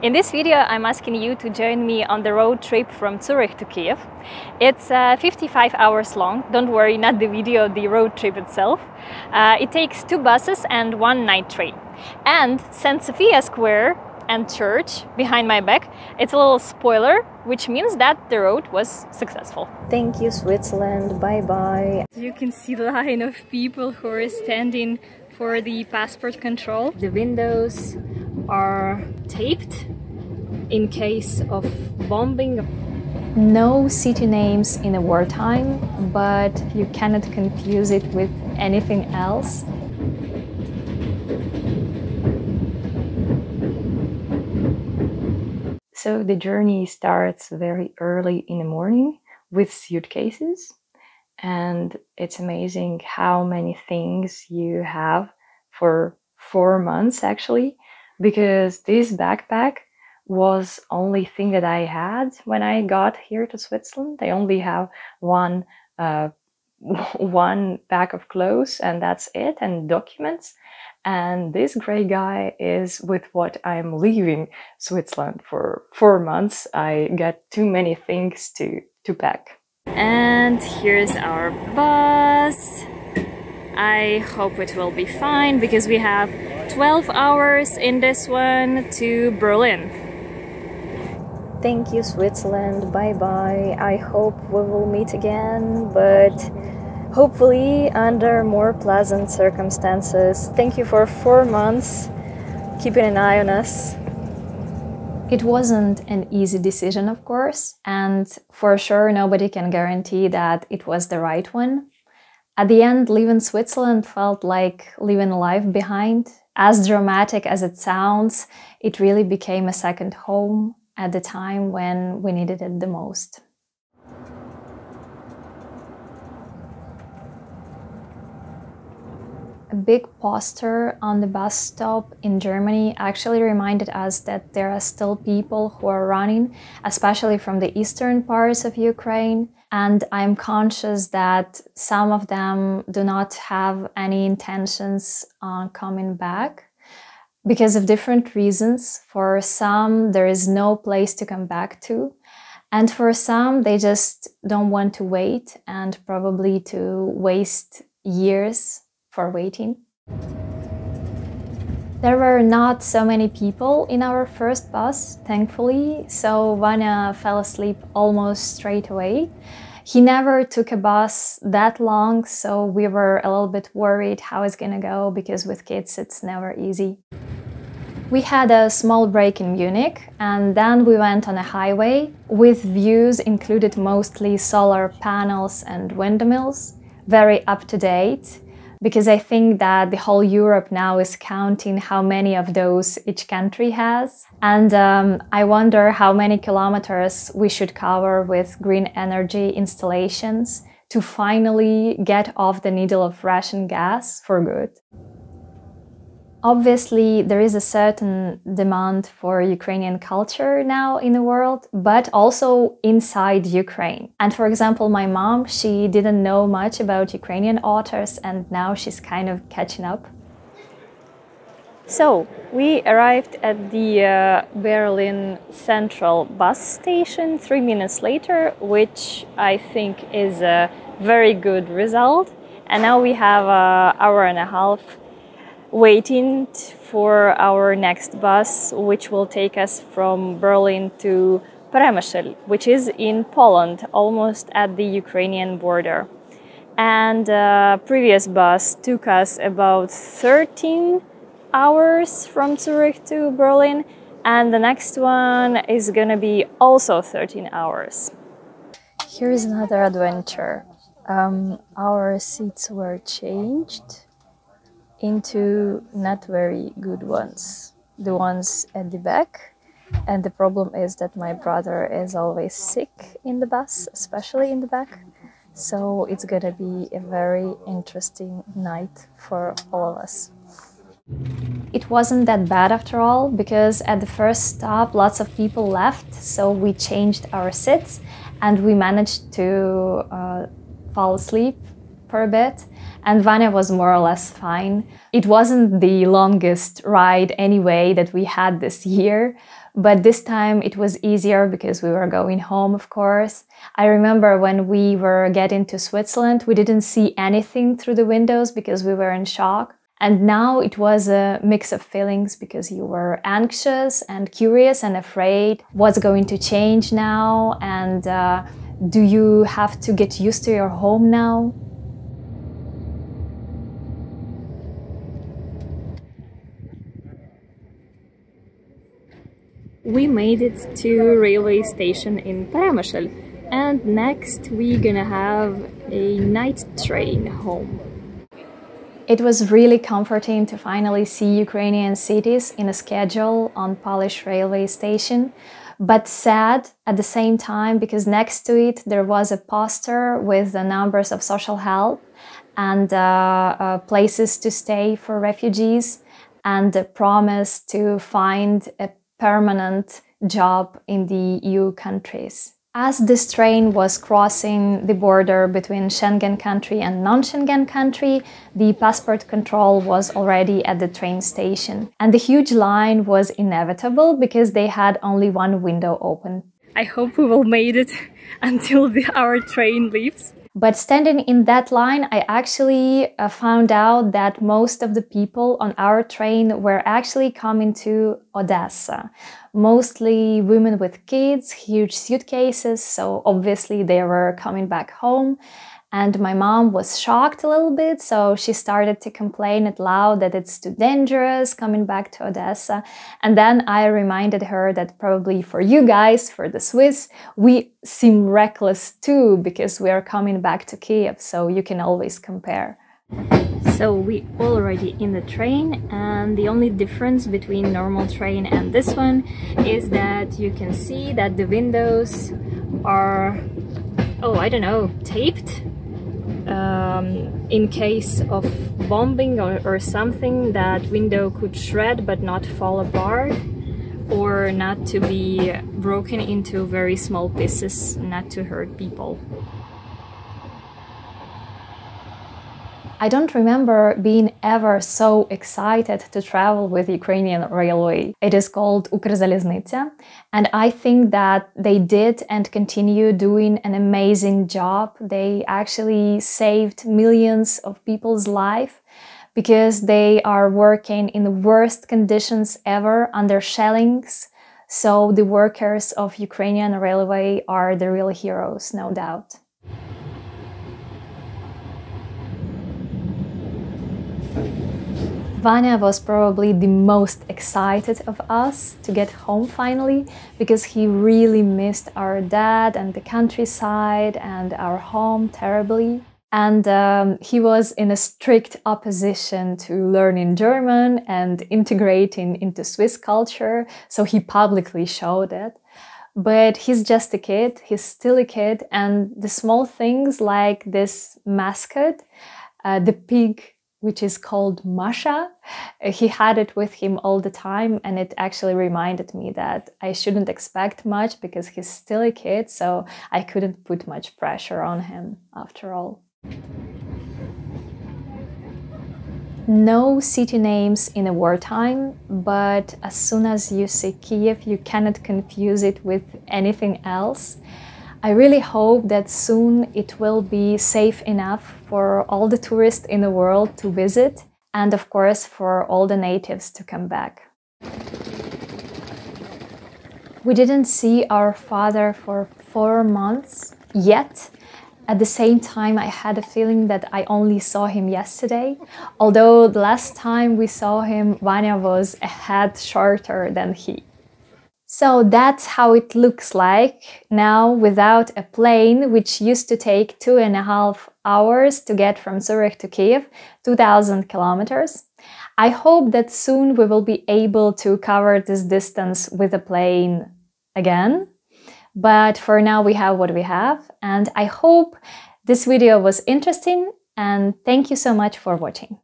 In this video, I'm asking you to join me on the road trip from Zurich to Kiev. It's 55 hours long. Don't worry, not the video, the road trip itself. It takes 2 buses and 1 night train. And St. Sophia Square and church behind my back, it's a little spoiler, which means that the road was successful. Thank you, Switzerland. Bye-bye. You can see the line of people who are standing for the passport control. The windows are taped in case of bombing. No city names in a wartime, but you cannot confuse it with anything else. So the journey starts very early in the morning with suitcases, and it's amazing how many things you have for 4 months actually, because this backpack was only thing that I had when I got here to Switzerland. I only have one pack of clothes, and that's it, and documents. And this gray guy is with what I'm leaving Switzerland for 4 months. I get too many things to pack. And here's our bus. I hope it will be fine because we have 12 hours in this one to Berlin. Thank you, Switzerland. Bye-bye. I hope we will meet again, but hopefully under more pleasant circumstances. Thank you for 4 months, keeping an eye on us. It wasn't an easy decision, of course, and for sure nobody can guarantee that it was the right one. At the end, leaving Switzerland felt like leaving life behind. As dramatic as it sounds, it really became a second home at the time when we needed it the most. A big poster on the bus stop in Germany actually reminded us that there are still people who are running, especially from the eastern parts of Ukraine. And I'm conscious that some of them do not have any intentions on coming back because of different reasons. For some, there is no place to come back to. And for some, they just don't want to wait and probably to waste years for waiting. There were not so many people in our first bus, thankfully, so Vanya fell asleep almost straight away. He never took a bus that long, so we were a little bit worried how it's gonna go, because with kids it's never easy. We had a small break in Munich, and then we went on a highway with views included mostly solar panels and windmills, very up to date. Because I think that the whole Europe now is counting how many of those each country has. And I wonder how many kilometers we should cover with green energy installations to finally get off the needle of Russian gas for good. Obviously, there is a certain demand for Ukrainian culture now in the world, but also inside Ukraine. And for example, my mom, she didn't know much about Ukrainian authors, and now she's kind of catching up. So, we arrived at the Berlin Central bus station 3 minutes later, which I think is a very good result. And now we have an hour and a half waiting for our next bus, which will take us from Berlin to Przemysl, which is in Poland, almost at the Ukrainian border. And the previous bus took us about 13 hours from Zurich to Berlin, and the next one is gonna be also 13 hours. Here's another adventure. Our seats were changed into not very good ones, the ones at the back. And the problem is that my brother is always sick in the bus, especially in the back. So it's gonna be a very interesting night for all of us. It wasn't that bad after all, because at the first stop lots of people left, so we changed our seats and we managed to fall asleep for a bit. and Vanya was more or less fine. It wasn't the longest ride anyway that we had this year, but this time it was easier because we were going home, of course. I remember when we were getting to Switzerland, we didn't see anything through the windows because we were in shock. And now it was a mix of feelings because you were anxious and curious and afraid. What's going to change now? And do you have to get used to your home now? We made it to railway station in Peremyśl, and next we're gonna have a night train home. It was really comforting to finally see Ukrainian cities in a schedule on Polish railway station, but sad at the same time because next to it there was a poster with the numbers of social help and places to stay for refugees and a promise to find a permanent job in the EU countries. As this train was crossing the border between Schengen country and non-Schengen country, the passport control was already at the train station. And the huge line was inevitable because they had only one window open. I hope we will make it until our train leaves. But standing in that line, I actually found out that most of the people on our train were actually coming to Odessa. Mostly women with kids, huge suitcases, so obviously they were coming back home. And my mom was shocked a little bit, so she started to complain out loud that it's too dangerous coming back to Odessa. And then I reminded her that probably for you guys, for the Swiss, we seem reckless too, because we are coming back to Kiev, so you can always compare. So we already in the train, and the only difference between normal train and this one is that you can see that the windows are, oh, I don't know, taped. In case of bombing or something, that window could shred but not fall apart, or not to be broken into very small pieces, not to hurt people. I don't remember being ever so excited to travel with Ukrainian railway. It is called Укрзалізниця, and I think that they did and continue doing an amazing job. They actually saved millions of people's lives because they are working in the worst conditions ever under shellings. So the workers of Ukrainian railway are the real heroes, no doubt. Vanya was probably the most excited of us to get home finally, because he really missed our dad and the countryside and our home terribly. And he was in a strict opposition to learning German and integrating into Swiss culture, so he publicly showed it. But he's just a kid, he's still a kid, and the small things like this mascot, the pig, which is called Masha. He had it with him all the time, and it actually reminded me that I shouldn't expect much because he's still a kid, so I couldn't put much pressure on him after all. No city names in a wartime, but as soon as you see Kiev, you cannot confuse it with anything else. I really hope that soon it will be safe enough for all the tourists in the world to visit, and of course for all the natives to come back. We didn't see our father for 4 months yet. At the same time, I had a feeling that I only saw him yesterday, although the last time we saw him, Vanya was a head shorter than he. So that's how it looks like now without a plane, which used to take 2.5 hours to get from Zurich to Kiev, 2,000 kilometers. I hope that soon we will be able to cover this distance with a plane again. But for now we have what we have, and I hope this video was interesting, and thank you so much for watching.